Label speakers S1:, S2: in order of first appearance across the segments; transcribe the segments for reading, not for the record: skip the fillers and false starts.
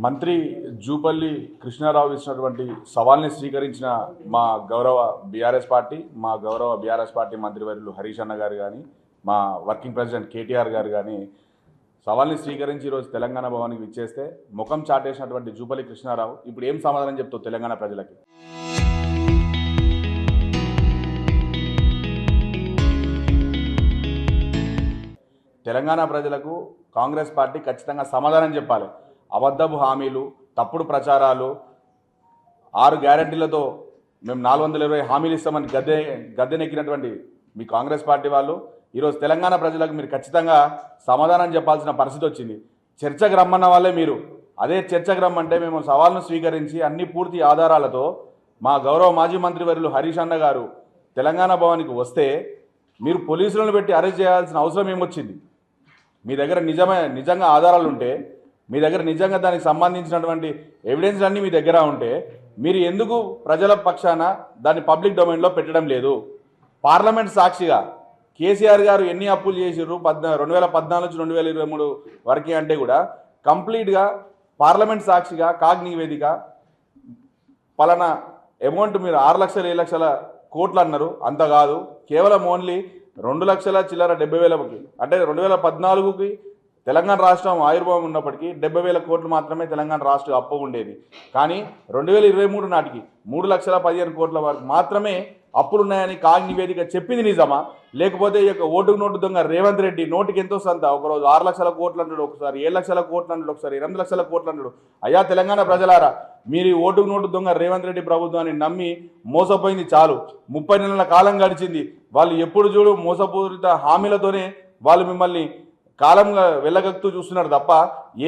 S1: మంత్రి జూపల్లి కృష్ణారావు ఇచ్చినటువంటి సవాల్ని స్వీకరించిన మా గౌరవ బీఆర్ఎస్ పార్టీ మంత్రివర్యులు హరీష్ అన్న గారు కానీ మా వర్కింగ్ ప్రెసిడెంట్ కేటీఆర్ గారు కానీ సవాల్ని స్వీకరించి ఈరోజు తెలంగాణ భవన్కి విచ్చేస్తే ముఖం చాటేసినటువంటి జూపల్లి కృష్ణారావు ఇప్పుడు ఏం సమాధానం చెప్తావు తెలంగాణ ప్రజలకి? తెలంగాణ ప్రజలకు కాంగ్రెస్ పార్టీ ఖచ్చితంగా సమాధానం చెప్పాలి. అబద్ధపు హామీలు, తప్పుడు ప్రచారాలు, 6 గ్యారెంటీలతో మేము 420 హామీలు ఇస్తామని గద్దెనెక్కినటువంటి మీ కాంగ్రెస్ పార్టీ వాళ్ళు ఈరోజు తెలంగాణ ప్రజలకు మీరు ఖచ్చితంగా సమాధానం చెప్పాల్సిన పరిస్థితి వచ్చింది. చర్చకు రమ్మన్న వాళ్ళే మీరు. అదే చర్చకు రమ్మంటే మేము సవాల్ను స్వీకరించి అన్ని పూర్తి ఆధారాలతో మా గౌరవ మాజీ మంత్రివర్యులు హరీష్ అన్న గారు తెలంగాణ భవన్కి వస్తే మీరు పోలీసులను పెట్టి అరెస్ట్ చేయాల్సిన అవసరం ఏమొచ్చింది? మీ దగ్గర నిజంగా ఆధారాలు ఉంటే, మీ దగ్గర నిజంగా దానికి సంబంధించినటువంటి ఎవిడెన్స్ అన్నీ మీ దగ్గర ఉంటే మీరు ఎందుకు ప్రజల పక్షాన దాన్ని పబ్లిక్ డొమైన్లో పెట్టడం లేదు? పార్లమెంట్ సాక్షిగా కేసీఆర్ గారు ఎన్ని అప్పులు చేసిర్రు 2014 నుంచి 2023 వరకు అంటే కూడా కంప్లీట్గా పార్లమెంట్ సాక్షిగా కాగ్ నివేదిక పలానా అమౌంట్ మీరు 6 లక్షలు 7 లక్షల కోట్లు అన్నారు. అంత కాదు, కేవలం ఓన్లీ 2 లక్షల చిల్లర 70,000 అంటే 2014కి తెలంగాణ రాష్ట్రం ఆవిర్భావం ఉన్నప్పటికీ 70,000 కోట్లు మాత్రమే తెలంగాణ రాష్ట్ర అప్పు ఉండేది. కానీ 2023 నాటికి 3,15,000 కోట్ల వరకు మాత్రమే అప్పులున్నాయని కాగ్ నివేదిక చెప్పింది నిజమా? లేకపోతే ఈ యొక్క ఓటుకు నోటు దొంగ రేవంత్ రెడ్డి నోటికి ఎంతో సంత ఒకరోజు 6 లక్షల కోట్లు అంటాడు, ఒకసారి 7 లక్షల కోట్లు అంటాడు, ఒకసారి 8 లక్షల కోట్లు అంటాడు. అయ్యా తెలంగాణ ప్రజలారా, మీరు ఈ ఓటుకు నోటు దొంగ రేవంత్ రెడ్డి ప్రభుత్వాన్ని నమ్మి మోసపోయింది చాలు. 30 నెలల కాలం గడిచింది. వాళ్ళు ఎప్పుడు చూడు మోసపూరిత హామీలతోనే వాళ్ళు మిమ్మల్ని కాలంగా వెళ్ళగక్తూ చూస్తున్నారు తప్ప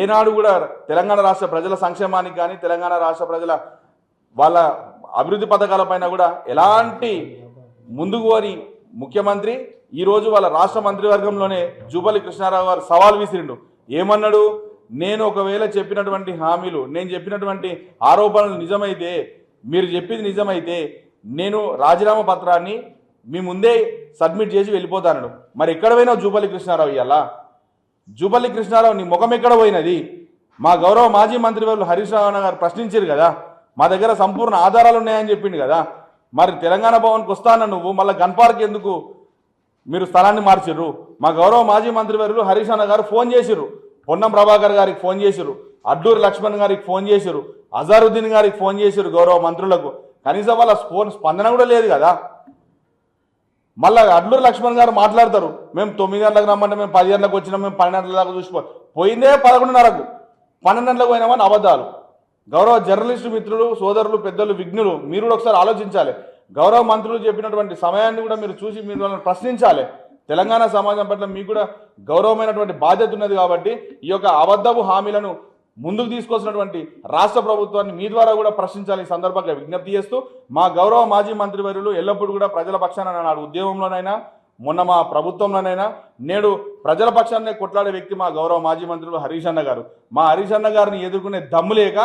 S1: ఏనాడు కూడా తెలంగాణ రాష్ట్ర ప్రజల సంక్షేమానికి కానీ తెలంగాణ రాష్ట్ర ప్రజల వాళ్ళ అభివృద్ధి పథకాలపైన కూడా ఎలాంటి ముందుకు అని ముఖ్యమంత్రి ఈరోజు వాళ్ళ రాష్ట్ర మంత్రివర్గంలోనే జూపల్లి కృష్ణారావు గారు సవాల్ విసిరిండు. ఏమన్నాడు? నేను ఒకవేళ చెప్పినటువంటి హామీలు, నేను చెప్పినటువంటి ఆరోపణలు నిజమైతే, మీరు చెప్పింది నిజమైతే నేను రాజీనామా పత్రాన్ని మీ ముందే సబ్మిట్ చేసి వెళ్ళిపోతాను. మరి ఎక్కడ పోయినావు జూపల్లి కృష్ణారావు? ఇవాళ జూపల్లి కృష్ణారావు నీ ముఖం ఎక్కడ పోయినది? మా గౌరవ మాజీ మంత్రివర్యులు హరీష్ రావు గారు ప్రశ్నించారు కదా, మా దగ్గర సంపూర్ణ ఆధారాలు ఉన్నాయని చెప్పిండు కదా. మరి తెలంగాణ భవన్కి వస్తాన నువ్వు మళ్ళీ గన్ పార్క్ ఎందుకు మీరు స్థలాన్ని మార్చిర్రు? మా గౌరవ మాజీ మంత్రివర్యులు హరీష్ అన్న గారు ఫోన్ చేసిర్రు, పొన్నం ప్రభాకర్ గారికి ఫోన్ చేసిర్రు, అడ్లూరి లక్ష్మణ్ గారికి ఫోన్ చేసిర్రు, అజారుద్దీన్ గారికి ఫోన్ చేసిర్రు గౌరవ మంత్రులకు. కనీసం వాళ్ళ ఫోన్ స్పందన కూడా లేదు కదా. మళ్ళీ అడ్లూరి లక్ష్మణ్ గారు మాట్లాడతారు, మేము 9 గంటలకు రమ్మంటే మేము 10 గంటలకు వచ్చినాం, మేము 12 గంటల దాకా పోయిందే 11:30కు, 12 గంటలకు పోయినామని అబద్ధాలు. గౌరవ జర్నలిస్టు మిత్రులు, సోదరులు, పెద్దలు, విఘ్నులు, మీరు కూడా ఒకసారి ఆలోచించాలి. గౌరవ మంత్రులు చెప్పినటువంటి సమయాన్ని కూడా మీరు చూసి మీరు వాళ్ళని ప్రశ్నించాలి. తెలంగాణ సమాజం పట్ల మీకు కూడా గౌరవమైనటువంటి బాధ్యత ఉన్నది కాబట్టి ఈ యొక్క అబద్ధపు హామీలను ముందుకు తీసుకొచ్చినటువంటి రాష్ట్ర ప్రభుత్వాన్ని మీ ద్వారా కూడా ప్రశ్నించాలి. ఈ సందర్భంగా విజ్ఞప్తి చేస్తూ మా గౌరవ మాజీ మంత్రివర్యులు ఎల్లప్పుడూ కూడా ప్రజల పక్షాన నాడు ఉద్యమంలోనైనా మొన్న మా ప్రభుత్వంలోనైనా నేడు ప్రజల పక్షాన్నే కొట్లాడే వ్యక్తి మా గౌరవ మాజీ మంత్రులు హరీష్ అన్న గారు. మా హరీష్ అన్న గారిని ఎదుర్కొనే దమ్ము లేక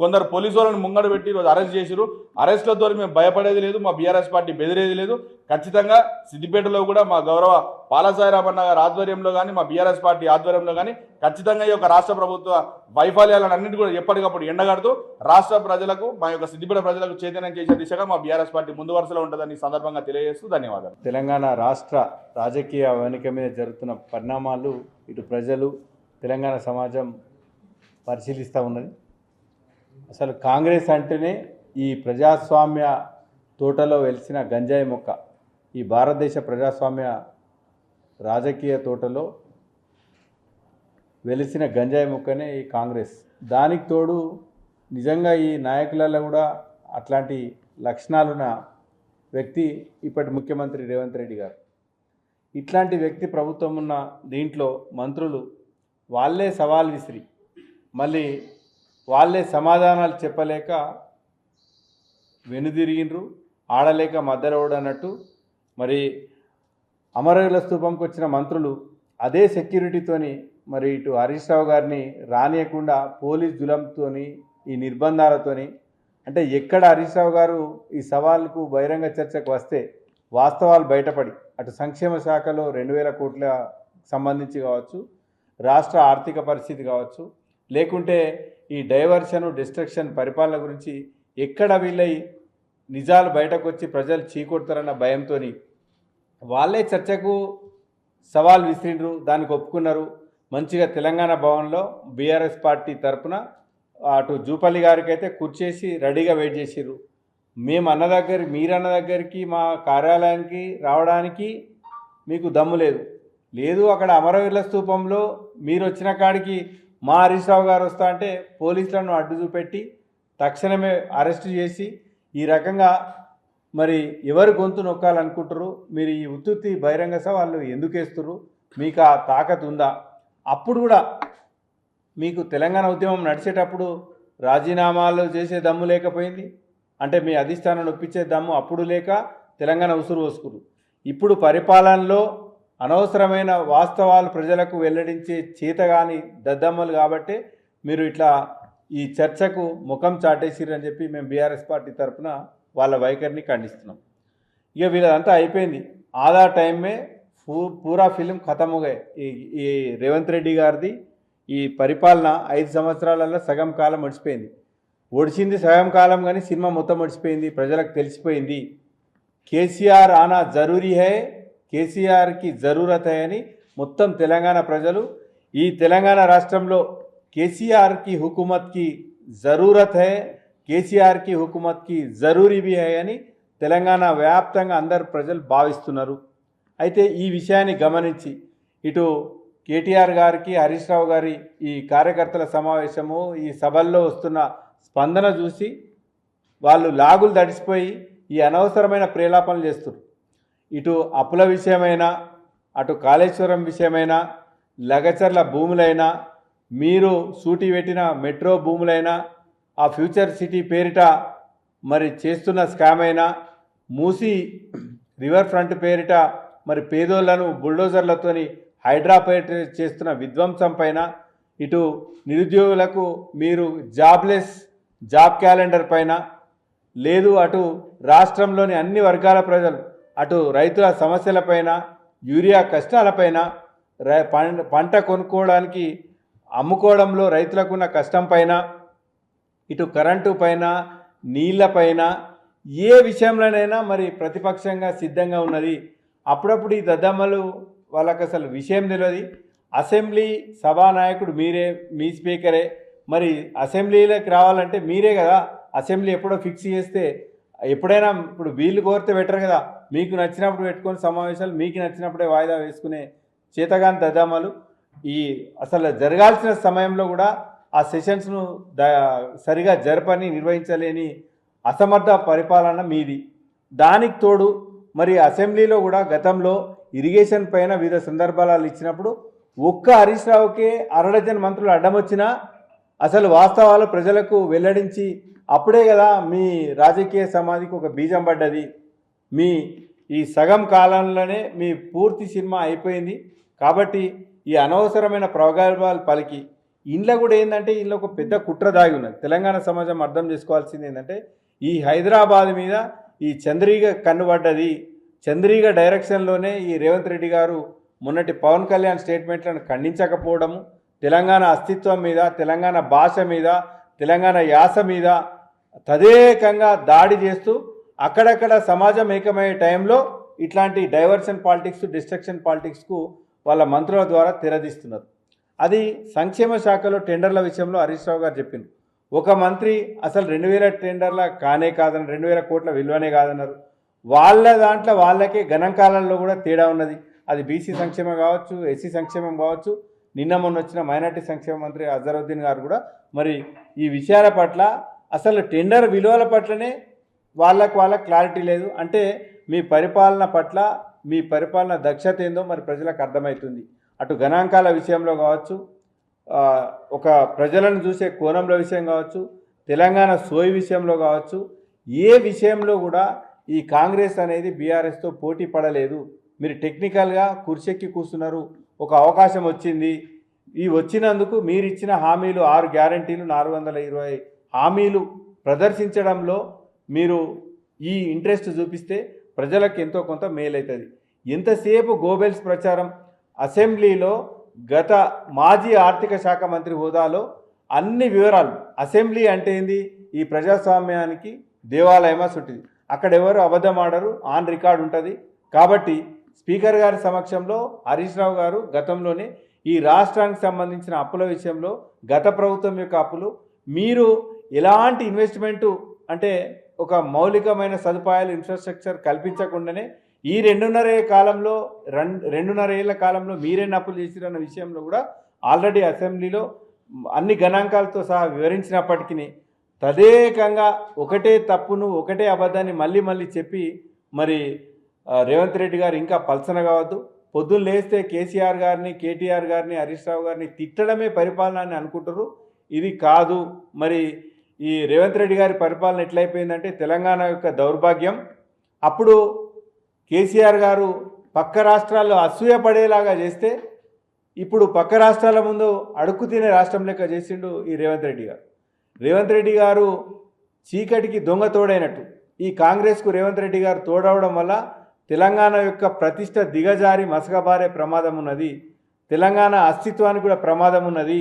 S1: కొందరు పోలీసు వాళ్ళని ముంగడు పెట్టి ఈరోజు అరెస్ట్ చేసిరు. అరెస్టులతో మేము భయపడేది లేదు, మా బీఆర్ఎస్ పార్టీ బెదిరేది లేదు. ఖచ్చితంగా సిద్దిపేటలో కూడా మా గౌరవ పాలసాయిరామన్న గారి ఆధ్వర్యంలో కానీ మా బీఆర్ఎస్ పార్టీ ఆధ్వర్యంలో కానీ ఖచ్చితంగా ఈ యొక్క రాష్ట్ర ప్రభుత్వ వైఫల్యాలను అన్నింటి కూడా ఎప్పటికప్పుడు ఎండగడుతూ రాష్ట్ర ప్రజలకు, మా యొక్క సిద్దిపేట ప్రజలకు చైతన్యం చేసే దిశగా మా బీఆర్ఎస్ పార్టీ ముందు వరుసలో ఉంటుందని సందర్భంగా తెలియజేస్తూ ధన్యవాదాలు.
S2: తెలంగాణ రాష్ట్ర రాజకీయ వెనుక మీద జరుగుతున్న పరిణామాలు ఇటు ప్రజలు, తెలంగాణ సమాజం పరిశీలిస్తూ ఉన్నది. అసలు కాంగ్రెస్ అంటేనే ఈ ప్రజాస్వామ్య తోటలో వెలిసిన గంజాయి మొక్క. ఈ భారతదేశ ప్రజాస్వామ్య రాజకీయ తోటలో వెలిసిన గంజాయి మొక్కనే ఈ కాంగ్రెస్. దానికి తోడు నిజంగా ఈ నాయకులలో కూడా అట్లాంటి లక్షణాలున్న వ్యక్తి ఇప్పటి ముఖ్యమంత్రి రేవంత్ రెడ్డి గారు. ఇట్లాంటి వ్యక్తి ప్రభుత్వం ఉన్న దీంట్లో మంత్రులు వాళ్ళే సవాల్ విసిరి మళ్ళీ వాళ్ళే సమాధానాలు చెప్పలేక వెనుదిరిగినరు, ఆడలేక మధ్యలో అన్నట్టు. మరి అమరవీరుల స్తూపంకి వచ్చిన మంత్రులు అదే సెక్యూరిటీతోని మరి ఇటు హరీష్ రావు గారిని రానియకుండా పోలీస్ జులంతోని, ఈ నిర్బంధాలతోని, అంటే ఎక్కడ హరీష్ రావు గారు ఈ సవాళ్ళకు బహిరంగ చర్చకు వస్తే వాస్తవాలు బయటపడి అటు సంక్షేమ శాఖలో 2,000 కోట్ల సంబంధించి కావచ్చు, రాష్ట్ర ఆర్థిక పరిస్థితి కావచ్చు, లేకుంటే ఈ డైవర్షన్ డిస్ట్రక్షన్ పరిపాలన గురించి ఎక్కడ వీళ్ళ నిజాలు బయటకు వచ్చి ప్రజలు చీకొడతారన్న భయంతో వాళ్ళే చర్చకు సవాల్ విసిరిండ్రు, దానికి ఒప్పుకున్నారు. మంచిగా తెలంగాణ భవన్లో బీఆర్ఎస్ పార్టీ తరఫున అటు జూపల్లి గారికి అయితే కూర్చేసి రెడీగా వెయిట్ చేసిర్రు. మేము అన్న దగ్గరికి, మీరన్న దగ్గరికి, మా కార్యాలయానికి రావడానికి మీకు దమ్ము లేదు. అక్కడ అమరవీరుల స్తూపంలో మీరు వచ్చిన కాడికి మా హరీష్ రావు గారు వస్తా అంటే పోలీసులను అడ్డు చూపెట్టి తక్షణమే అరెస్టు చేసి ఈ రకంగా మరి ఎవరు గొంతు నొక్కాలనుకుంటారు? మీరు ఈ ఉత్తుత్తి బహిరంగ సవాళ్ళు ఎందుకు వేస్తున్నారు? మీకు ఆ తాకత్ ఉందా? అప్పుడు కూడా మీకు తెలంగాణ ఉద్యమం నడిచేటప్పుడు రాజీనామాలు చేసే దమ్ము లేకపోయింది అంటే మీ అధిష్టానాన్ని ఒప్పించే దమ్ము అప్పుడు లేక తెలంగాణ ఉసురు పోసుకురు. ఇప్పుడు పరిపాలనలో అనవసరమైన వాస్తవాలు ప్రజలకు వెల్లడించే చేతగాని దద్దమ్మలు కాబట్టి మీరు ఇట్లా ఈ చర్చకు ముఖం చాటేసిరని చెప్పి మేము బీఆర్ఎస్ పార్టీ తరఫున వాళ్ళ వైఖరిని ఖండిస్తున్నాం. ఇక వీళ్ళదంతా అయిపోయింది. ఆదా టైం మే పూరా ఫిలిం ఖతమ్ హోగయే. ఈ రేవంత్ రెడ్డి గారిది ఈ పరిపాలన 5 సంవత్సరాలలో సగం కాలం ఒడిచిపోయింది. ఒడిచింది సగం కాలం కానీ సినిమా మొత్తం ఒడిచిపోయింది, ప్రజలకు తెలిసిపోయింది. కేసీఆర్ ఆనా జరూరీ హై, కేసీఆర్కి జరూరత్ హై అని మొత్తం తెలంగాణ ప్రజలు, ఈ తెలంగాణ రాష్ట్రంలో కేసీఆర్కి హుకుమత్కి జరూరత్ హై, కేసీఆర్కి హుకుమత్కి జరూరీ భీ హై అని తెలంగాణ వ్యాప్తంగా అందరు ప్రజలు భావిస్తున్నారు. అయితే ఈ విషయాన్ని గమనించి ఇటు కేటీఆర్ గారికి, హరీష్ రావు గారి ఈ కార్యకర్తల సమావేశము, ఈ సభల్లో వస్తున్న స్పందన చూసి వాళ్ళు లాగులు తడిసిపోయి ఈ అనవసరమైన ప్రేలాపనలు చేస్తారు. ఇటు అప్పుల విషయమైనా, అటు కాళేశ్వరం విషయమైనా, లగచర్ల భూములైనా, మీరు సూటి పెట్టిన మెట్రో భూములైనా, ఆ ఫ్యూచర్ సిటీ పేరిట మరి చేస్తున్న స్కామ్ అయినా, మూసి రివర్ ఫ్రంట్ పేరిట మరి పేదోళ్లను బుల్డోజర్లతోని హైడ్రాపేట్ చేస్తున్న విధ్వంసం పైన, ఇటు నిరుద్యోగులకు మీరు జాబ్ క్యాలెండర్ పైన, లేదు అటు రాష్ట్రంలోని అన్ని వర్గాల ప్రజలు, అటు రైతుల సమస్యలపైన, యూరియా కష్టాలపైన, పంట కొనుక్కోవడానికి అమ్ముకోవడంలో రైతులకున్న కష్టం పైన, ఇటు కరెంటు పైన, నీళ్లపైన, ఏ విషయంలోనైనా మరి ప్రతిపక్షంగా సిద్ధంగా ఉన్నది. అప్పుడప్పుడు ఈ దద్దమ్మలు వాళ్ళకి అసలు విషయం తెలియదు. అసెంబ్లీ సభానాయకుడు మీరే, మీ స్పీకరే, మరి అసెంబ్లీలోకి రావాలంటే మీరే కదా. అసెంబ్లీ ఎప్పుడో ఫిక్స్ చేస్తే ఎప్పుడైనా ఇప్పుడు వీళ్ళు కోరితే పెట్టరు కదా. మీకు నచ్చినప్పుడు పెట్టుకొని సమావేశాలు, మీకు నచ్చినప్పుడే వాయిదా వేసుకునే చేతగాని దద్దమ్మలు ఈ అసలు జరగాల్సిన సమయంలో కూడా ఆ సెషన్స్ను సరిగా జరపని, నిర్వహించలేని అసమర్థ పరిపాలన మీది. దానికి తోడు మరి అసెంబ్లీలో కూడా గతంలో ఇరిగేషన్ పైన వివిధ సందర్భాలు ఇచ్చినప్పుడు ఒక్క హరీష్ రావుకే 60 మంత్రులు అడ్డం వచ్చినా అసలు వాస్తవాలు ప్రజలకు వెల్లడించి అప్పుడే కదా మీ రాజకీయ సమాధికి ఒక బీజం పడ్డది. మీ ఈ సగం కాలంలోనే మీ పూర్తి సినిమా అయిపోయింది. కాబట్టి ఈ అనవసరమైన ప్రగల్భాలు పలికి ఇంట్లో కూడా ఏంటంటే ఇంట్లో ఒక పెద్ద కుట్ర దాగి ఉన్నది. తెలంగాణ సమాజం అర్థం చేసుకోవాల్సింది ఏంటంటే ఈ హైదరాబాద్ మీద ఈ చంద్రీగ కన్నుబడ్డది. చంద్రీగ డైరెక్షన్లోనే ఈ రేవంత్ రెడ్డి గారు మొన్నటి పవన్ కళ్యాణ్ స్టేట్మెంట్లను ఖండించకపోవడము, తెలంగాణ అస్తిత్వం మీద, తెలంగాణ భాష మీద, తెలంగాణ యాస మీద తదేకంగా దాడి చేస్తూ అక్కడక్కడ సమాజం ఏకమయ్యే టైంలో ఇట్లాంటి డైవర్షన్ పాలిటిక్స్, డిస్ట్రక్షన్ పాలిటిక్స్కు వాళ్ళ మంత్రుల ద్వారా తెరదీస్తున్నారు. అది సంక్షేమ శాఖలో టెండర్ల విషయంలో హరీష్ రావు గారు చెప్పింది. ఒక మంత్రి అసలు 2000 టెండర్ల కానే కాదని, 2000 కోట్ల విలువనే కాదన్నారు. వాళ్ళ దాంట్లో వాళ్ళకే గణాంకాలలో కూడా తేడా ఉన్నది. అది బీసీ సంక్షేమం కావచ్చు, ఎస్సీ సంక్షేమం కావచ్చు. నిన్న మొన్న వచ్చిన మైనార్టీ సంక్షేమ మంత్రి అజరుద్దీన్ గారు కూడా మరి ఈ విషయాల పట్ల అసలు టెండర్ విలువల పట్లనే వాళ్ళకు క్లారిటీ లేదు. అంటే మీ పరిపాలన పట్ల, మీ పరిపాలన దక్షత ఏందో మరి ప్రజలకు అర్థమవుతుంది. అటు గణాంకాల విషయంలో కావచ్చు, ఒక ప్రజలను చూసే కోణంలో విషయం కావచ్చు, తెలంగాణ సోయి విషయంలో కావచ్చు, ఏ విషయంలో కూడా ఈ కాంగ్రెస్ అనేది బీఆర్ఎస్తో పోటీ పడలేదు. మీరు టెక్నికల్గా కుర్చెక్కి కూర్చున్నారు. ఒక అవకాశం వచ్చింది. ఈ వచ్చినందుకు మీరు ఇచ్చిన హామీలు 6 గ్యారంటీలు, 420 హామీలు ప్రదర్శించడంలో మీరు ఈ ఇంట్రెస్ట్ చూపిస్తే ప్రజలకు ఎంతో కొంత మేలవుతుంది. ఎంతసేపు గోబెల్స్ ప్రచారం. అసెంబ్లీలో గత మాజీ ఆర్థిక శాఖ మంత్రి హోదాలో అన్ని వివరాలు. అసెంబ్లీ అంటే ఏంది, ఈ ప్రజాస్వామ్యానికి దేవాలయమా సుట్టిది. అక్కడ ఎవరు అబద్ధం ఆడరు, ఆన్ రికార్డ్ ఉంటుంది. కాబట్టి స్పీకర్ గారి సమక్షంలో హరీష్ రావు గారు గతంలోనే ఈ రాష్ట్రానికి సంబంధించిన అప్పుల విషయంలో గత ప్రభుత్వం యొక్క అప్పులు మీరు ఎలాంటి ఇన్వెస్ట్మెంటు అంటే ఒక మౌలికమైన సదుపాయాలు ఇన్ఫ్రాస్ట్రక్చర్ కల్పించకుండానే ఈ రెండున్నర ఏళ్ల కాలంలో మీరేం అప్పులు చేసిరన్న విషయంలో కూడా ఆల్రెడీ అసెంబ్లీలో అన్ని గణాంకాలతో సహా వివరించినప్పటికీ తదేకంగా ఒకటే తప్పును ఒకటే అబద్ధాన్ని మళ్ళీ మళ్ళీ చెప్పి మరి రేవంత్ రెడ్డి గారు ఇంకా పల్సన కావద్దు. పొద్దున్న లేస్తే కేసీఆర్ గారిని, కేటీఆర్ గారిని, హరీష్ రావు గారిని తిట్టడమే పరిపాలన అని అనుకుంటారు. ఇది కాదు. మరి ఈ రేవంత్ రెడ్డి గారి పరిపాలన ఎట్లయిపోయిందంటే తెలంగాణ యొక్క దౌర్భాగ్యం. అప్పుడు కేసీఆర్ గారు పక్క రాష్ట్రాల్లో అసూయపడేలాగా చేస్తే ఇప్పుడు పక్క రాష్ట్రాల ముందు అడుక్కు తినే రాష్ట్రం లెక్క చేసిండు ఈ రేవంత్ రెడ్డి గారు. రేవంత్ రెడ్డి గారు చీకటికి దొంగ తోడైనట్టు ఈ కాంగ్రెస్కు రేవంత్ రెడ్డి గారు తోడవడం వల్ల తెలంగాణ యొక్క ప్రతిష్ట దిగజారి మసకబారే ప్రమాదం ఉన్నది. తెలంగాణ అస్తిత్వానికి కూడా ప్రమాదం ఉన్నది.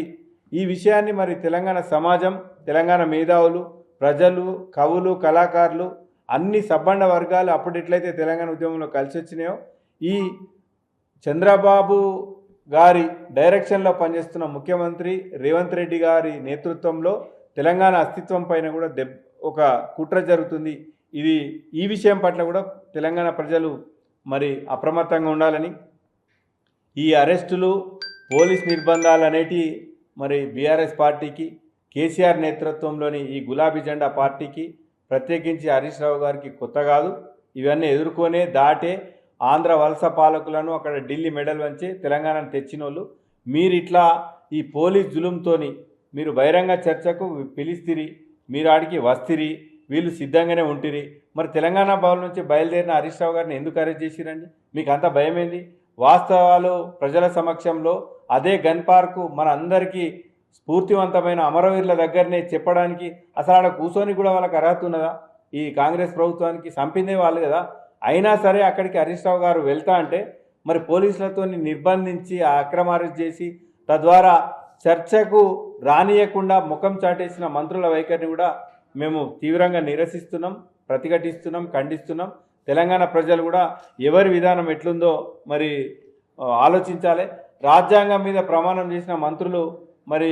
S2: ఈ విషయాన్ని మరి తెలంగాణ సమాజం, తెలంగాణ మేధావులు, ప్రజలు, కవులు, కళాకారులు, అన్ని సబ్బండ వర్గాలు అప్పుడు ఎట్లయితే తెలంగాణ ఉద్యమంలో కలిసి వచ్చినాయో ఈ చంద్రబాబు గారి డైరెక్షన్లో పనిచేస్తున్న ముఖ్యమంత్రి రేవంత్ రెడ్డి గారి నేతృత్వంలో తెలంగాణ అస్తిత్వం పైన కూడా ఒక కుట్ర జరుగుతుంది. ఈ విషయం పట్ల కూడా తెలంగాణ ప్రజలు మరి అప్రమత్తంగా ఉండాలని, ఈ అరెస్టులు, పోలీస్ నిర్బంధాలు అనేటివి మరి బీఆర్ఎస్ పార్టీకి, కేసీఆర్ నేతృత్వంలోని ఈ గులాబీ జెండా పార్టీకి, ప్రత్యేకించి హరీష్ రావు గారికి కొత్త కాదు. ఇవన్నీ ఎదుర్కొనే దాటే ఆంధ్ర వలస పాలకులను అక్కడ ఢిల్లీ మెడల్ వంచి తెలంగాణను తెచ్చినోళ్ళు. మీరు ఇట్లా ఈ పోలీస్ జులుంతోని మీరు బహిరంగ చర్చకు పిలిస్తిరి, మీరు ఆడికి వస్తిరి, వీళ్ళు సిద్ధంగానే ఉంటిరి. మరి తెలంగాణ భవన్ నుంచి బయలుదేరిన హరీష్ రావు గారిని ఎందుకు అరెస్ట్ చేసిరండి? మీకు అంత భయమేంది? వాస్తవాలు ప్రజల సమక్షంలో అదే గన్ పార్కు మన అందరికీ స్ఫూర్తివంతమైన అమరవీరుల దగ్గరనే చెప్పడానికి అసలు ఆడ కూర్చొని కూడా వాళ్ళకి అర్హత ఉన్నదా? ఈ కాంగ్రెస్ ప్రభుత్వానికి చంపిందే వాళ్ళు కదా. అయినా సరే అక్కడికి హరీష్ రావు గారు వెళ్తా అంటే మరి పోలీసులతో నిర్బంధించి అక్రమ అరెస్ట్ చేసి తద్వారా చర్చకు రానియకుండా ముఖం చాటేసిన మంత్రుల వైఖరిని కూడా మేము తీవ్రంగా నిరసిస్తున్నాం, ప్రతిఘటిస్తున్నాం, ఖండిస్తున్నాం. తెలంగాణ ప్రజలు కూడా ఎవరి విధానం ఎట్లుందో మరి ఆలోచించాలి. రాజ్యాంగం మీద ప్రమాణం చేసిన మంత్రులు మరి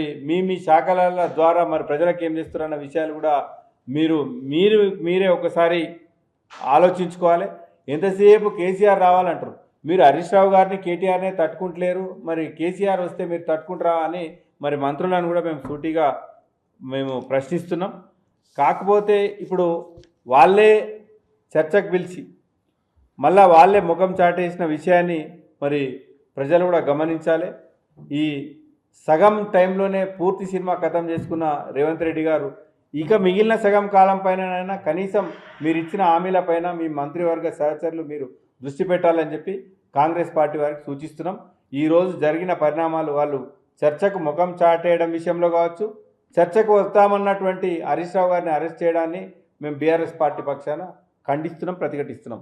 S2: మీ శాఖల ద్వారా మరి ప్రజలకు ఏం చేస్తారన్న విషయాలు కూడా మీరే ఒకసారి ఆలోచించుకోవాలి. ఎంతసేపు కేసీఆర్ రావాలంటారు, మీరు హరీష్ రావు గారిని, కేటీఆర్నే తట్టుకుంటలేరు, మరి కేసీఆర్ వస్తే మీరు తట్టుకుంటారా అని మరి మంత్రులను కూడా మేము సూటిగా ప్రశ్నిస్తున్నాం. కాకపోతే ఇప్పుడు వాళ్ళే చర్చకు పిలిచి మళ్ళా వాళ్ళే ముఖం చాటేసిన విషయాన్ని మరి ప్రజలు కూడా గమనించాలి. ఈ సగం టైంలోనే పూర్తి సినిమా ఖతం చేసుకున్న రేవంత్ రెడ్డి గారు ఇక మిగిలిన సగం కాలం పైన కనీసం మీరు ఇచ్చిన హామీలపైన మీ మంత్రివర్గ సహచరులు మీరు దృష్టి పెట్టాలని చెప్పి కాంగ్రెస్ పార్టీ వారికి సూచిస్తున్నాం. ఈరోజు జరిగిన పరిణామాలు వాళ్ళు చర్చకు ముఖం చాటేయడం విషయంలో కావచ్చు, చర్చకు వస్తామన్నటువంటి హరీష్ రావు గారిని అరెస్ట్ చేయడాన్ని మేము బీఆర్ఎస్ పార్టీ పక్షాన ఖండిస్తున్నాం, ప్రతిఘటిస్తున్నాం.